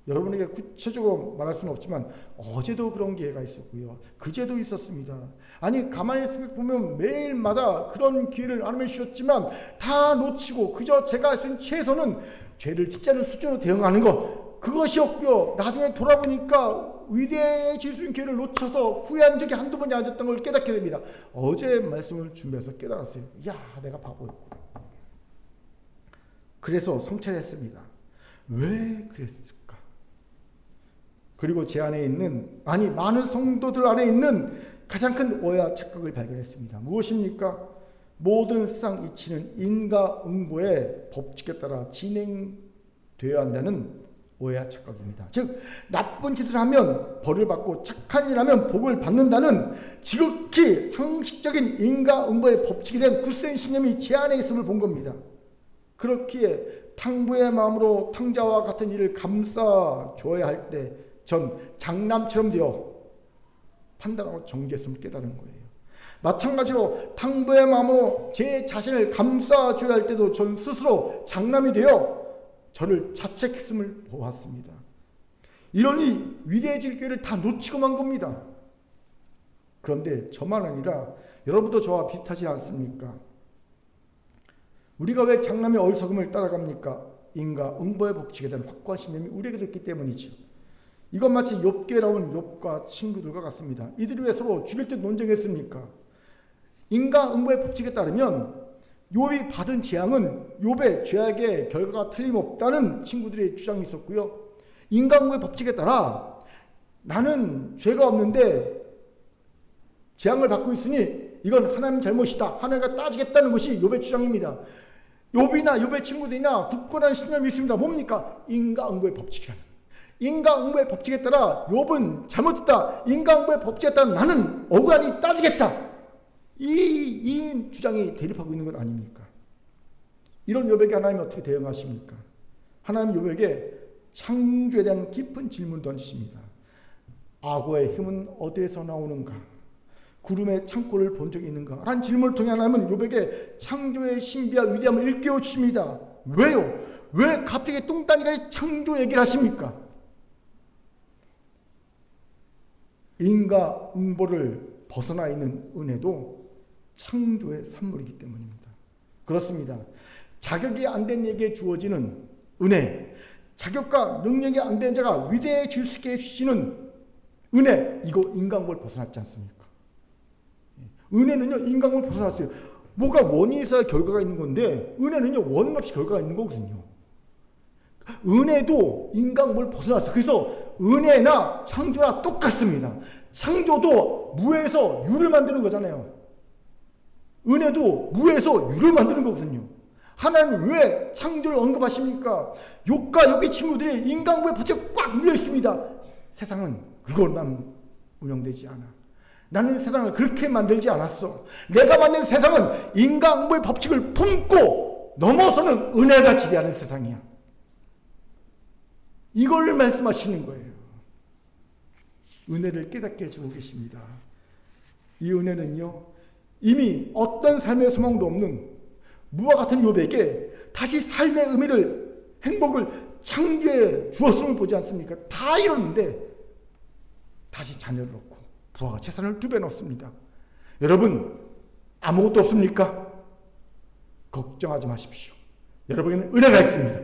여러분에게 구체적으로 말할 수는 없지만 어제도 그런 기회가 있었고요. 그제도 있었습니다. 아니 가만히 생각해보면 매일마다 그런 기회를 하나님이 주셨지만 다 놓치고 그저 제가 할 수 있는 최선은 죄를 짓지 않는 수준으로 대응하는 것, 그것이었고요. 나중에 돌아보니까 위대해질 수 있는 기회를 놓쳐서 후회한 적이 한두 번이 아니었던 걸 깨닫게 됩니다. 어제 말씀을 준비해서 깨달았어요. 야, 내가 바보였고. 그래서 성찰했습니다. 왜 그랬을까? 그리고 제 안에 있는, 아니 많은 성도들 안에 있는 가장 큰 오해와 착각을 발견했습니다. 무엇입니까? 모든 세상 이치는 인과응보의 법칙에 따라 진행되어야 한다는 오해와 착각입니다. 즉 나쁜 짓을 하면 벌을 받고 착한 일 하면 복을 받는다는 지극히 상식적인 인과응보의 법칙이 된 굳센 신념이 제 안에 있음을 본 겁니다. 그렇기에 탕부의 마음으로 탕자와 같은 일을 감싸줘야 할 때 전 장남처럼 되어 판단하고 정죄했음을 깨달은 거예요. 마찬가지로 탕부의 마음으로 제 자신을 감싸줘야 할 때도 전 스스로 장남이 되어 저를 자책했음을 보았습니다. 이러니 위대해질 기회를 다 놓치고 만 겁니다. 그런데 저만 아니라 여러분도 저와 비슷하지 않습니까? 우리가 왜 장남의 어리석음을 따라갑니까? 인과응보의 법칙에 대한 확고한 신념이 우리에게도 있기 때문이죠. 이건 마치 욥기에 나온 욥과 친구들과 같습니다. 이들이 왜 서로 죽일 듯 논쟁했습니까? 인과응보의 법칙에 따르면 욥이 받은 재앙은 욥의 죄악의 결과가 틀림없다는 친구들의 주장이 있었고요. 인과응보의 법칙에 따라 나는 죄가 없는데 재앙을 받고 있으니 이건 하나님 잘못이다, 하나님과 따지겠다는 것이 욥의 주장입니다. 욥이나 욥의 친구들이나 굳건한 신념이 있습니다. 뭡니까? 인과응보의 법칙이라는. 인과응보의 법칙에 따라 욥은 잘못했다. 인과응보의 법칙에 따라 나는 억울하니 따지겠다. 이 주장이 대립하고 있는 것 아닙니까? 이런 욥에게 하나님이 어떻게 대응하십니까? 하나님 욥에게 창조에 대한 깊은 질문 던지십니다. 악어의 힘은 어디에서 나오는가? 구름의 창고를 본 적이 있는가? 라는 질문을 통해 하나님은 욥에게 창조의 신비와 위대함을 일깨워 주십니다. 왜요? 왜 갑자기 뚱딴이가 창조 얘기를 하십니까? 인과응보를 벗어나 있는 은혜도 창조의 산물이기 때문입니다. 그렇습니다. 자격이 안 된 얘기에 주어지는 은혜, 자격과 능력이 안 된 자가 위대해질 수 있게 해주시는 은혜, 이거 인과응보를 벗어났지 않습니까? 은혜는요, 인과응보를 벗어났어요. 뭐가 원인이 있어야 결과가 있는 건데 은혜는요, 원인 없이 결과가 있는 거거든요. 은혜도 인과응보를 벗어났어요. 그래서 은혜나 창조나 똑같습니다. 창조도 무에서 유를 만드는 거잖아요. 은혜도 무에서 유를 만드는 거거든요. 하나님 왜 창조를 언급하십니까? 욥과 욥의 친구들이 인과응보의 법칙에 꽉 눌려 있습니다. 세상은 그걸만 운영되지 않아. 나는 세상을 그렇게 만들지 않았어. 내가 만든 세상은 인과응보의 법칙을 품고 넘어서는 은혜가 지배하는 세상이야. 이걸 말씀하시는 거예요. 은혜를 깨닫게 해주고 계십니다. 이 은혜는요, 이미 어떤 삶의 소망도 없는 무와 같은 욥에게 다시 삶의 의미를, 행복을 창조해 주었음을 보지 않습니까? 다 이뤘는데 다시 자녀를 얻고 부하가 재산을 2배 넣습니다. 여러분, 아무것도 없습니까? 걱정하지 마십시오. 여러분에게는 은혜가 있습니다.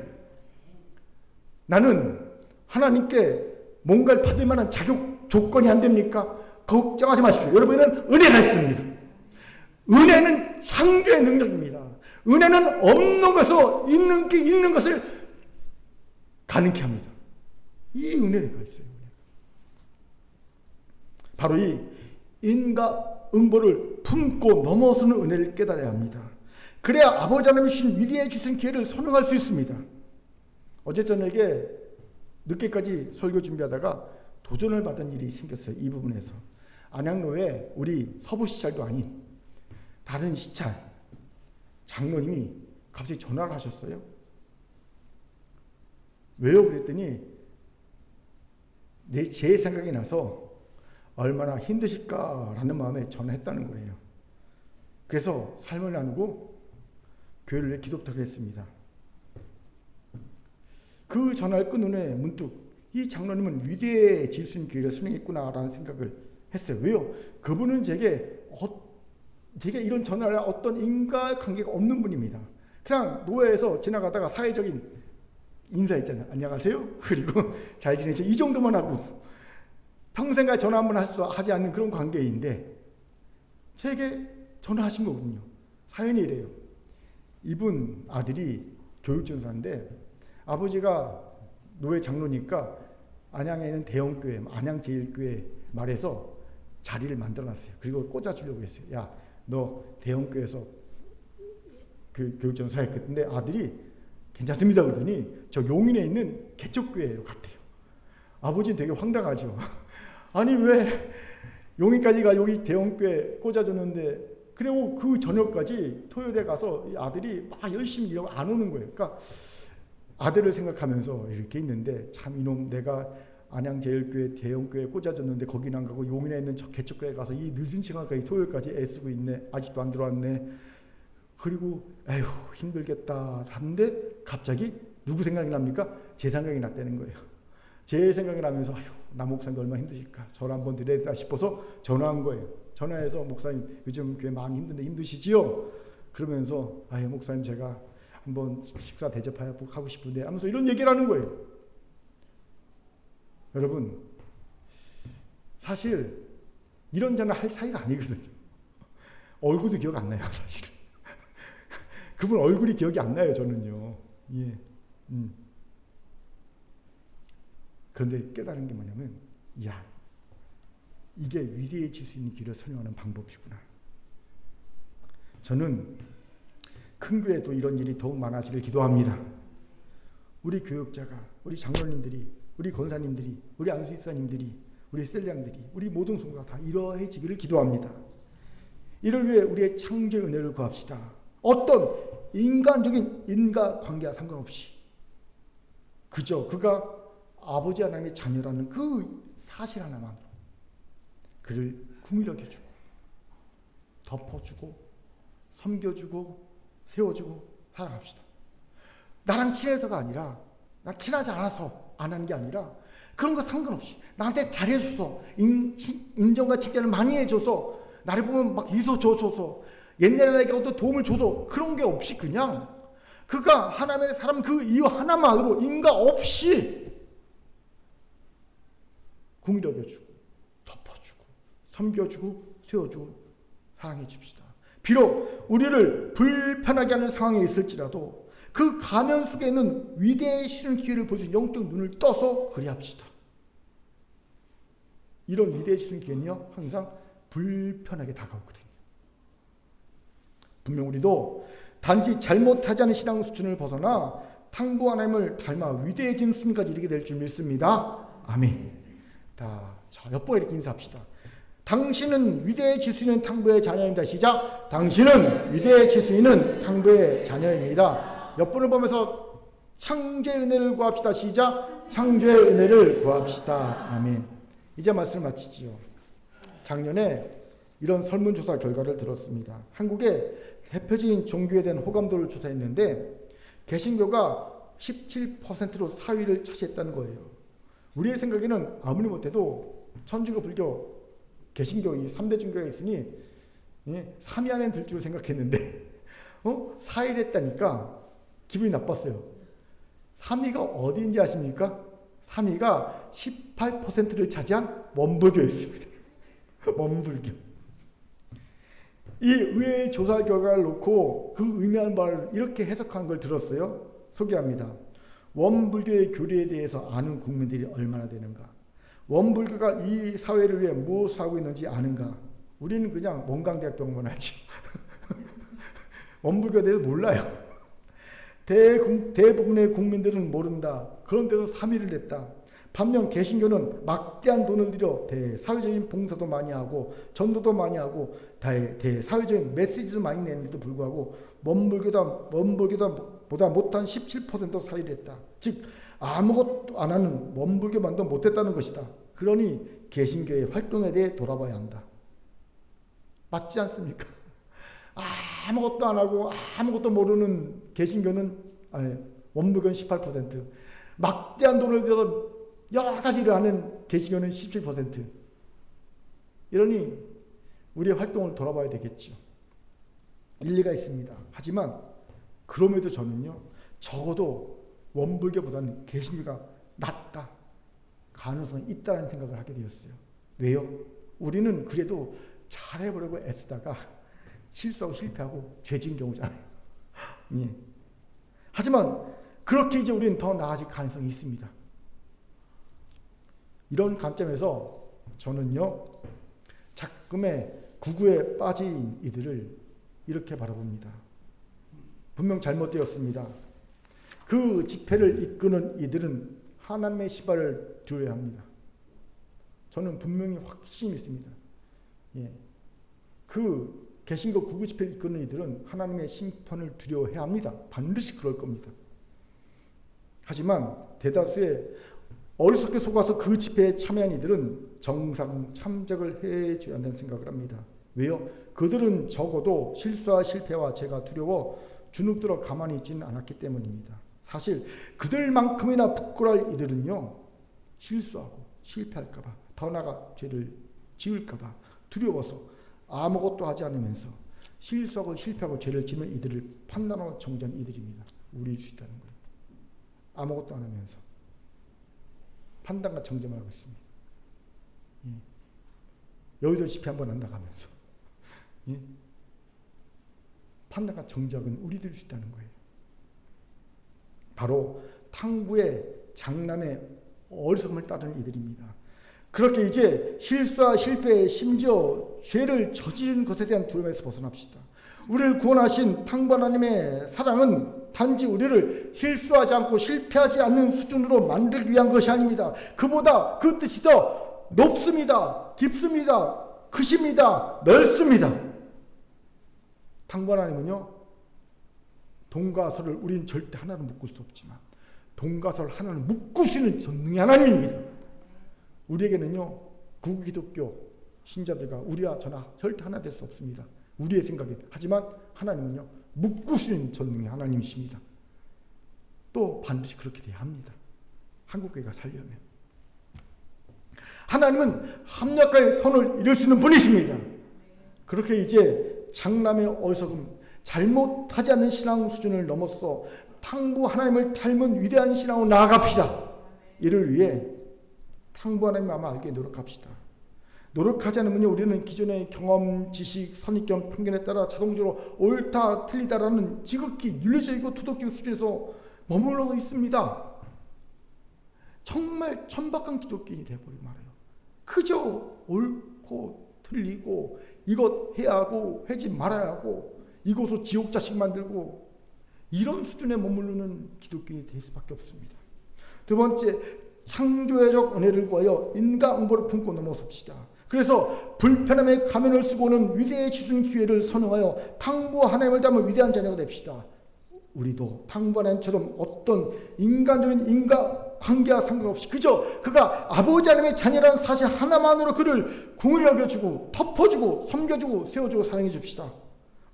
나는 하나님께 뭔가를 받을 만한 자격 조건이 안 됩니까? 걱정하지 마십시오. 여러분에게는 은혜가 있습니다. 은혜는 창조의 능력입니다. 은혜는 없는 것에서 있는 것을 가능케 합니다. 이 은혜가 있어요. 바로 이 인과응보를 품고 넘어서는 은혜를 깨달아야 합니다. 그래야 아버지 하나님이 주신 위대해 주신 기회를 선용할 수 있습니다. 어제 저녁에 늦게까지 설교 준비하다가 도전을 받은 일이 생겼어요. 이 부분에서. 안양로에 우리 서부시찰도 아닌 다른 시찰 장로님이 갑자기 전화를 하셨어요. 왜요? 그랬더니 제 생각이 나서 얼마나 힘드실까라는 마음에 전화했다는 거예요. 그래서 삶을 나누고 교회를 위해 기도 부탁을 했습니다. 그 전화를 끊은 후에 문득 이 장로님은 위대해질 수 있는 기회를 수행했구나라는 생각을 했어요. 왜요? 그분은 제게 이런 전화를 어떤 인과관계가 없는 분입니다. 그냥 노예에서 지나가다가 사회적인 인사 있잖아요. 안녕하세요. 그리고 잘 지내세요. 이 정도만 하고 평생까지 전화 한번 하지 않는 그런 관계인데 제게 전화하신 거거든요. 사연이 이래요. 이분 아들이 교육전사인데 아버지가 노예 장로니까 안양에 있는 대형교회, 안양제일교회 말해서 자리를 만들어놨어요. 그리고 꽂아주려고 했어요. 야, 너 대형교회에서 그 교육전사 했는데 아들이 괜찮습니다 그러더니 저 용인에 있는 개척교회로 갔대요. 아버지는 되게 황당하죠. 아니 왜 용인까지 가 여기 대형교회 꽂아줬는데 그리고 그 저녁까지 토요일에 가서 이 아들이 막 열심히 일하고 안 오는 거예요. 그러니까 아들을 생각하면서 이렇게 있는데 참 이놈 내가 안양제일교회 대형교회 꽂아줬는데 거기는 안 가고 용인에 있는 저 개척교회 가서 이 늦은 시간까지 토요일까지 애쓰고 있네. 아직도 안 들어왔네. 그리고 에휴 힘들겠다 하는데 갑자기 누구 생각이 납니까? 제 생각이 났다는 거예요. 제 생각이 나면서 아휴 나 목사님 얼마나 힘드실까 전화 한번 드려야 되나 싶어서 전화한 거예요. 전화해서 목사님 요즘 교회 많이 힘든데 힘드시지요? 그러면서 아유 목사님 제가 한번 식사 대접하고 싶은데 하면서 이런 얘기를 하는 거예요. 여러분 사실 이런 전화 할 사이가 아니거든요. 얼굴도 기억 안 나요 사실은. 그분 얼굴이 기억이 안 나요 저는요. 예. 그런데 깨달은 게 뭐냐면 야 이게 위대해질 수 있는 길을 선용하는 방법이구나. 저는 큰 교회도 이런 일이 더욱 많아지길 기도합니다. 우리 교역자가, 우리 장로님들이, 우리 권사님들이, 우리 안수집사님들이, 우리 셀량들이, 우리 모든 성도가 다 이러해지기를 기도합니다. 이를 위해 우리의 창조의 은혜를 구합시다. 어떤 인간적인 인과관계와 상관없이 그저 그가 아버지 하나님의 자녀라는 그 사실 하나만으로 그를 긍휼히 여겨주고 덮어주고 섬겨주고 세워주고 살아갑시다. 나랑 친해서가 아니라, 나 친하지 않아서 안 하는 게 아니라, 그런 거 상관없이 나한테 잘해줘서 인정과 칭찬을 많이 해줘서 나를 보면 막 미소 줘줘서 옛날에 나에게 어떤 도움을 줘서 그런 게 없이 그냥 그가 하나님의 사람 그 이유 하나만으로 인과 없이 긍휼히 여겨주고 덮어주고 섬겨주고 세워주고 사랑해 줍시다. 비록 우리를 불편하게 하는 상황에 있을지라도 그 가면 속에 있는 위대하신 기회를 볼 수 있는 영적 눈을 떠서 그리합시다. 이런 위대하신 기회는요 항상 불편하게 다가오거든요. 분명 우리도 단지 잘못하지 않은 신앙 수준을 벗어나 탕부 하나님을 닮아 위대해진 수준까지 이르게 될 줄 믿습니다. 아멘. 자, 옆보에 이렇게 인사합시다. 당신은 위대해질 수 있는 탕부의 자녀입니다. 시작. 당신은 위대해질 수 있는 탕부의 자녀입니다. 옆분을 보면서 창조의 은혜를 구합시다. 시작. 창조의 은혜를 구합시다. 아멘. 이제 말씀을 마치지요. 작년에 이런 설문조사 결과를 들었습니다. 한국의 대표적인 종교에 대한 호감도를 조사했는데 개신교가 17%로 4위를 차지했다는 거예요. 우리의 생각에는 아무리 못해도 천주교, 불교, 개신교 이 3대 종교가 있으니 3위 안에 들 줄 생각했는데 4위를 했다니까 기분이 나빴어요. 3위가 어디인지 아십니까? 3위가 18%를 차지한 원불교였습니다. 원불교. 이 의회의 조사 결과를 놓고 그 의미하는 바를 이렇게 해석한 걸 들었어요. 소개합니다. 원불교의 교리에 대해서 아는 국민들이 얼마나 되는가? 원불교가 이 사회를 위해 무엇을 하고 있는지 아는가? 우리는 그냥 원광대학병만 알지. 원불교에 대해서 몰라요. 대부분의 국민들은 모른다. 그런데도 3위를 냈다. 반면 개신교는 막대한 돈을 들여 대사회적인 봉사도 많이 하고 전도도 많이 하고 대사회적인 메시지도 많이 내는데도 불구하고 원불교보다 못한 17% 사위를 했다. 즉 아무것도 안 하는 원불교만도 못했다는 것이다. 그러니 개신교의 활동에 대해 돌아봐야 한다. 맞지 않습니까? 아무것도 안 하고 아무것도 모르는 개신교는 원불교는 18%, 막대한 돈을 들여서 여러 가지 일을 하는 개신교는 17%. 이러니 우리의 활동을 돌아봐야 되겠죠. 일리가 있습니다. 하지만 그럼에도 저는요 적어도 원불교보다는 개신교가 낫다, 가능성이 있다는 생각을 하게 되었어요. 왜요? 우리는 그래도 잘해보려고 애쓰다가 실수하고 실패하고 죄진 경우잖아요. 예. 하지만 그렇게 이제 우리는 더 나아질 가능성이 있습니다. 이런 관점에서 저는요 자금의 구구에 빠진 이들을 이렇게 바라봅니다. 분명 잘못되었습니다. 그 집회를 이끄는 이들은 하나님의 시발을 두려야 합니다. 저는 분명히 확신이 있습니다. 예. 그 개신교 구구 집회를 이끄는 이들은 하나님의 심판을 두려워해야 합니다. 반드시 그럴 겁니다. 하지만 대다수의 어리석게 속아서 그 집회에 참여한 이들은 정상 참작을 해줘야 한다는 생각을 합니다. 왜요? 그들은 적어도 실수와 실패와 죄가 두려워 주눅들어 가만히 있지는 않았기 때문입니다. 사실 그들만큼이나 부끄러울 이들은요 실수하고 실패할까봐, 더 나아가 죄를 지을까봐 두려워서 아무것도 하지 않으면서 실수하고 실패하고 죄를 지는 이들을 판단하고 정죄한 이들입니다. 우리일 수 있다는 거예요. 아무것도 안 하면서 판단과 정죄만 하고 있습니다. 예. 여의도 집회 한번 한다 하면서 예. 판단과 정죄하고는 우리들일 수 있다는 거예요. 바로 탕부의 장남의 어리석음을 따르는 이들입니다. 그렇게 이제 실수와 실패, 심지어 죄를 저지른 것에 대한 두려움에서 벗어납시다. 우리를 구원하신 탕부 하나님의 사랑은 단지 우리를 실수하지 않고 실패하지 않는 수준으로 만들기 위한 것이 아닙니다. 그보다 그 뜻이 더 높습니다. 깊습니다. 크십니다. 넓습니다. 탕부 하나님은요, 동과 설을 우리는 절대 하나로 묶을 수 없지만 동과 설 하나를 묶을 수 있는 전능의 하나님입니다. 우리에게는요, 구기독교 신자들과 우리와 저나 절대 하나 될 수 없습니다. 우리의 생각에. 하지만 하나님은요, 묶을 수 있는 전능의 하나님이십니다. 또 반드시 그렇게 돼야 합니다. 한국교회가 살려면. 하나님은 합력과의 선을 이룰 수 있는 분이십니다. 그렇게 이제 장남의 어리석음, 잘못하지 않는 신앙 수준을 넘어서 탕부 하나님을 닮은 위대한 신앙으로 나아갑시다. 이를 위해 탕부 하나님 아마 알게 노력합시다. 노력하지 않으면요, 우리는 기존의 경험, 지식, 선입견, 편견에 따라 자동적으로 옳다, 틀리다라는 지극히 윤리적이고 도덕적 수준에서 머물러 있습니다. 정말 천박한 기독교인이 되어버리고 말아요. 그저 옳고 틀리고 이것 해야 하고 하지 말아야 하고 이곳으로 지옥 자식 만들고 이런 수준에 머무르는 기독교인이 될 수밖에 없습니다. 두 번째, 창조적 은혜를 구하여 인간 응보를 품고 넘어섭시다. 그래서 불편함의 가면을 쓰고 오는 위대의 지순 기회를 선언하여 탕부 하나님을 닮은 위대한 자녀가 됩시다. 우리도 탕부 하나님처럼 어떤 인간적인 인과관계와 상관없이 그저 그가 아버지 하나님의 자녀라는 사실 하나만으로 그를 궁을 여겨주고 덮어주고 섬겨주고 세워주고 사랑해 줍시다.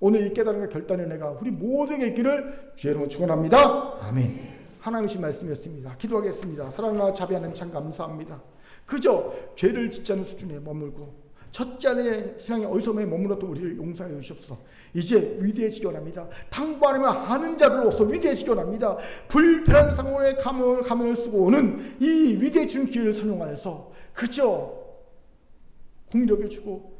오늘 이 깨달음과 결단의 은혜가 우리 모두에게 있기를 주의 이름으로 축원합니다. 아멘. 하나님의 말씀이었습니다. 기도하겠습니다. 사랑과 자비 하나님 참 감사합니다. 그저 죄를 짓지 않는 수준에 머물고 첫째 아들의 신앙의 어리석음에 머물렀던 우리를 용서하여 주시옵소서. 이제 위대해지기 원합니다. 탕부 하나님을 아는 자들로서 위대해지기 원합니다. 불편한 상황에 가면을 쓰고 오는 이 위대해진 기회를 선용하여서 그저 공력해주고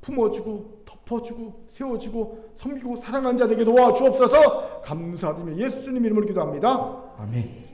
품어주고 덮어주고 세워주고 섬기고 사랑하는 자들에게 도와주옵소서. 감사드리며 예수님 이름으로 기도합니다. 아멘.